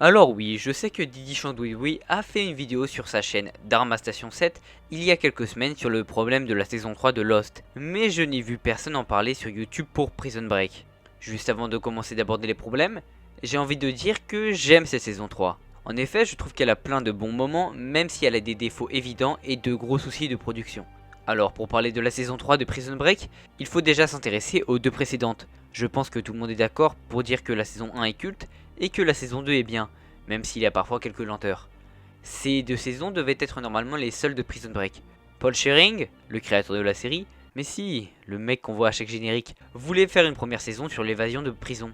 Alors oui, je sais que Didi Chandouidoui a fait une vidéo sur sa chaîne Dharma Station 7 il y a quelques semaines sur le problème de la saison 3 de Lost, mais je n'ai vu personne en parler sur YouTube pour Prison Break. Juste avant de commencer d'aborder les problèmes, j'ai envie de dire que j'aime cette saison 3. En effet, je trouve qu'elle a plein de bons moments, même si elle a des défauts évidents et de gros soucis de production. Alors pour parler de la saison 3 de Prison Break, il faut déjà s'intéresser aux deux précédentes. Je pense que tout le monde est d'accord pour dire que la saison 1 est culte et que la saison 2 est bien, même s'il y a parfois quelques lenteurs. Ces deux saisons devaient être normalement les seules de Prison Break. Paul Schering, le créateur de la série, mais si, le mec qu'on voit à chaque générique, voulait faire une première saison sur l'évasion de prison,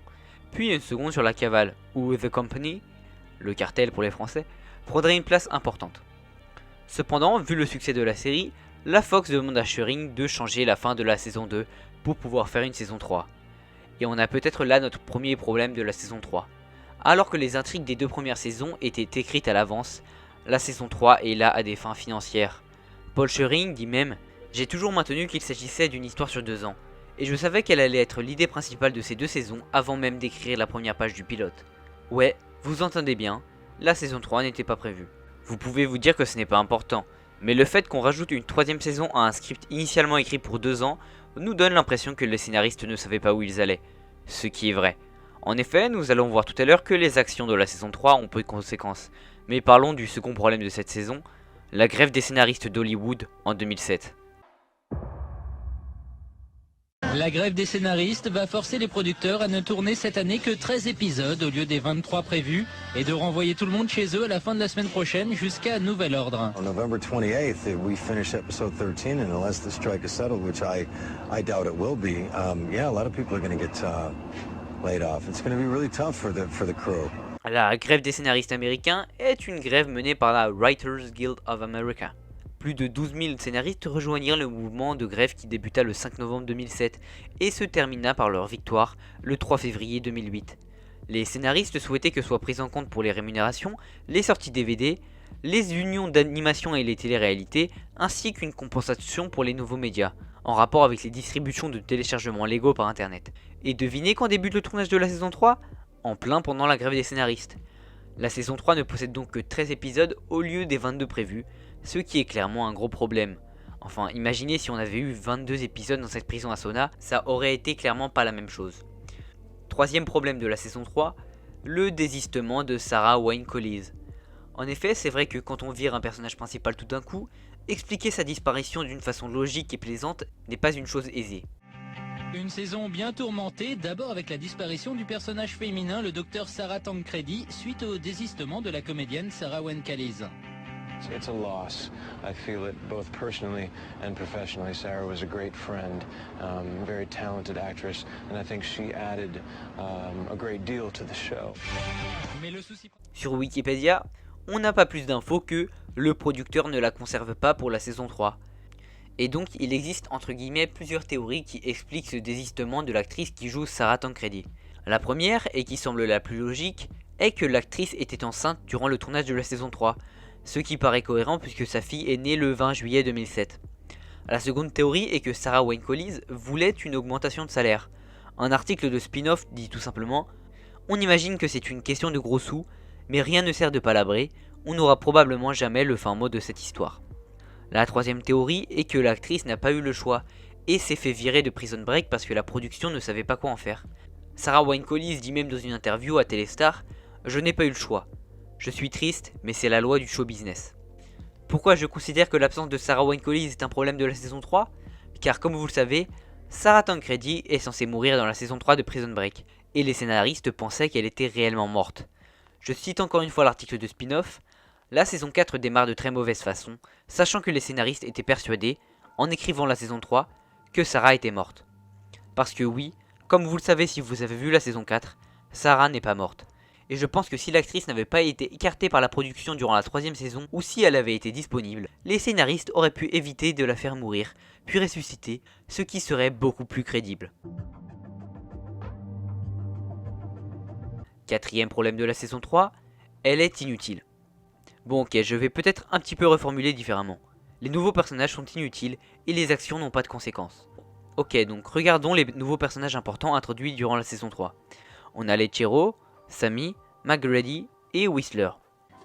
puis une seconde sur la cavale, où The Company, le cartel pour les Français, prendrait une place importante. Cependant, vu le succès de la série, la Fox demande à Schering de changer la fin de la saison 2 pour pouvoir faire une saison 3. Et on a peut-être là notre premier problème de la saison 3. Alors que les intrigues des deux premières saisons étaient écrites à l'avance, la saison 3 est là à des fins financières. Paul Schering dit même « J'ai toujours maintenu qu'il s'agissait d'une histoire sur 2 ans, et je savais qu'elle allait être l'idée principale de ces deux saisons avant même d'écrire la première page du pilote. » Ouais, vous entendez bien, la saison 3 n'était pas prévue. Vous pouvez vous dire que ce n'est pas important, mais le fait qu'on rajoute une troisième saison à un script initialement écrit pour 2 ans nous donne l'impression que les scénaristes ne savaient pas où ils allaient, ce qui est vrai. En effet, nous allons voir tout à l'heure que les actions de la saison 3 ont peu de conséquences, mais parlons du second problème de cette saison, la grève des scénaristes d'Hollywood en 2007. La grève des scénaristes va forcer les producteurs à ne tourner cette année que 13 épisodes au lieu des 23 prévus et de renvoyer tout le monde chez eux à la fin de la semaine prochaine jusqu'à nouvel ordre. On November 28th, we finish episode 13, and unless the strike is settled, which I doubt it will be, yeah, a lot of people are going to get laid off. It's going to be really tough for the crew. La grève des scénaristes américains est une grève menée par la Writers Guild of America. Plus de 12 000 scénaristes rejoignirent le mouvement de grève qui débuta le 5 novembre 2007 et se termina par leur victoire le 3 février 2008. Les scénaristes souhaitaient que soient prises en compte pour les rémunérations, les sorties DVD, les unions d'animation et les téléréalités, ainsi qu'une compensation pour les nouveaux médias, en rapport avec les distributions de téléchargements légaux par internet. Et devinez quand débute le tournage de la saison 3 ? En plein pendant la grève des scénaristes. La saison 3 ne possède donc que 13 épisodes au lieu des 22 prévus, ce qui est clairement un gros problème. Enfin, imaginez si on avait eu 22 épisodes dans cette prison à sauna, ça aurait été clairement pas la même chose. Troisième problème de la saison 3, le désistement de Sarah Wayne Collies. En effet, c'est vrai que quand on vire un personnage principal tout d'un coup, expliquer sa disparition d'une façon logique et plaisante n'est pas une chose aisée. Une saison bien tourmentée, d'abord avec la disparition du personnage féminin, le docteur Sarah Tancredi, suite au désistement de la comédienne Sarah Wayne Callies. It's a loss. I feel it both personally and professionally. Sarah was a great friend, very talented actress, and I think she added a great deal to the show. Mais le souci... Sur Wikipédia, on n'a pas plus d'infos que le producteur ne la conserve pas pour la saison 3. Et donc il existe entre guillemets plusieurs théories qui expliquent ce désistement de l'actrice qui joue Sarah Tancredi. La première, et qui semble la plus logique, est que l'actrice était enceinte durant le tournage de la saison 3, ce qui paraît cohérent puisque sa fille est née le 20 juillet 2007. La seconde théorie est que Sarah Wayne Collies voulait une augmentation de salaire. Un article de spin-off dit tout simplement « On imagine que c'est une question de gros sous, mais rien ne sert de palabrer, on n'aura probablement jamais le fin mot de cette histoire. » La troisième théorie est que l'actrice n'a pas eu le choix et s'est fait virer de Prison Break parce que la production ne savait pas quoi en faire. Sarah Wayne Collies dit même dans une interview à Téléstar « Je n'ai pas eu le choix. Je suis triste, mais c'est la loi du show business. » Pourquoi je considère que l'absence de Sarah Wayne Collies est un problème de la saison 3 ? Car comme vous le savez, Sarah Tancredi est censée mourir dans la saison 3 de Prison Break, et les scénaristes pensaient qu'elle était réellement morte. Je cite encore une fois l'article de spin-off. La saison 4 démarre de très mauvaise façon, sachant que les scénaristes étaient persuadés, en écrivant la saison 3, que Sarah était morte. Parce que oui, comme vous le savez si vous avez vu la saison 4, Sarah n'est pas morte. Et je pense que si l'actrice n'avait pas été écartée par la production durant la troisième saison, ou si elle avait été disponible, les scénaristes auraient pu éviter de la faire mourir, puis ressusciter, ce qui serait beaucoup plus crédible. Quatrième problème de la saison 3, elle est inutile. Bon ok, je vais peut-être un petit peu reformuler différemment. Les nouveaux personnages sont inutiles et les actions n'ont pas de conséquences. Ok, donc regardons les nouveaux personnages importants introduits durant la saison 3. On a Lechero, Sammy, McGrady et Whistler.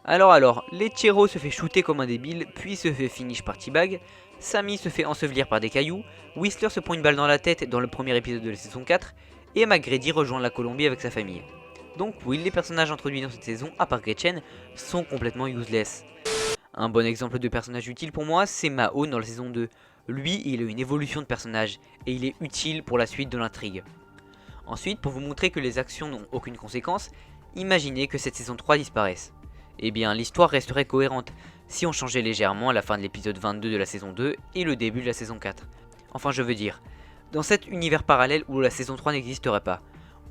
Alors, Lechero se fait shooter comme un débile, puis se fait finish par T-Bag, Sammy se fait ensevelir par des cailloux, Whistler se prend une balle dans la tête dans le premier épisode de la saison 4, et McGrady rejoint la Colombie avec sa famille. Donc oui, les personnages introduits dans cette saison, à part Gretchen, sont complètement useless. Un bon exemple de personnage utile pour moi, c'est Mao dans la saison 2. Lui, il a une évolution de personnage, et il est utile pour la suite de l'intrigue. Ensuite, pour vous montrer que les actions n'ont aucune conséquence, imaginez que cette saison 3 disparaisse. Eh bien, l'histoire resterait cohérente, si on changeait légèrement la fin de l'épisode 22 de la saison 2 et le début de la saison 4. Enfin, je veux dire, dans cet univers parallèle où la saison 3 n'existerait pas,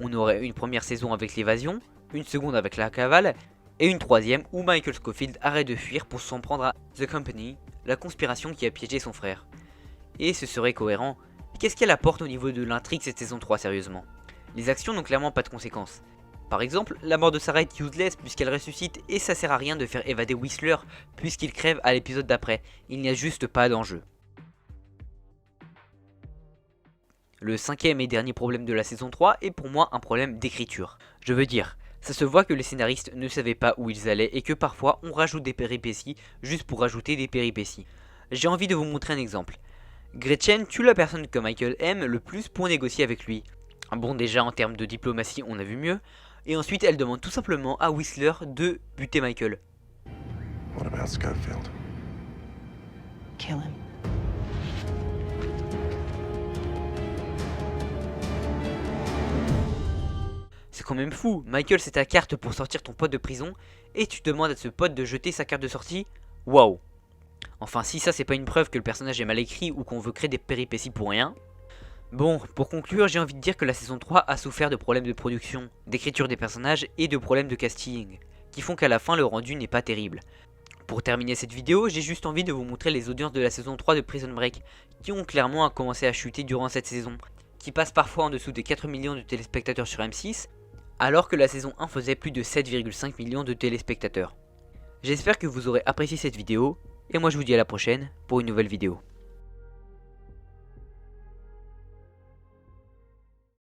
on aurait une première saison avec l'évasion, une seconde avec la cavale, et une troisième où Michael Scofield arrête de fuir pour s'en prendre à The Company, la conspiration qui a piégé son frère. Et ce serait cohérent. Qu'est-ce qu'elle apporte au niveau de l'intrigue cette saison 3 sérieusement? Les actions n'ont clairement pas de conséquences. Par exemple, la mort de Sarah est useless puisqu'elle ressuscite et ça sert à rien de faire évader Whistler puisqu'il crève à l'épisode d'après, il n'y a juste pas d'enjeu. Le cinquième et dernier problème de la saison 3 est pour moi un problème d'écriture. Je veux dire, ça se voit que les scénaristes ne savaient pas où ils allaient et que parfois on rajoute des péripéties juste pour rajouter des péripéties. J'ai envie de vous montrer un exemple. Gretchen tue la personne que Michael aime le plus pour négocier avec lui. Bon, déjà en termes de diplomatie on a vu mieux. Et ensuite elle demande tout simplement à Whistler de buter Michael. What about Schofield? Kill him. C'est quand même fou, Michael c'est ta carte pour sortir ton pote de prison et tu demandes à ce pote de jeter sa carte de sortie. Waouh. Enfin si ça c'est pas une preuve que le personnage est mal écrit ou qu'on veut créer des péripéties pour rien. Bon, pour conclure, j'ai envie de dire que la saison 3 a souffert de problèmes de production, d'écriture des personnages et de problèmes de casting, qui font qu'à la fin le rendu n'est pas terrible. Pour terminer cette vidéo, j'ai juste envie de vous montrer les audiences de la saison 3 de Prison Break, qui ont clairement commencé à chuter durant cette saison, qui passent parfois en dessous des 4 millions de téléspectateurs sur M6, alors que la saison 1 faisait plus de 7,5 millions de téléspectateurs. J'espère que vous aurez apprécié cette vidéo, et moi je vous dis à la prochaine pour une nouvelle vidéo.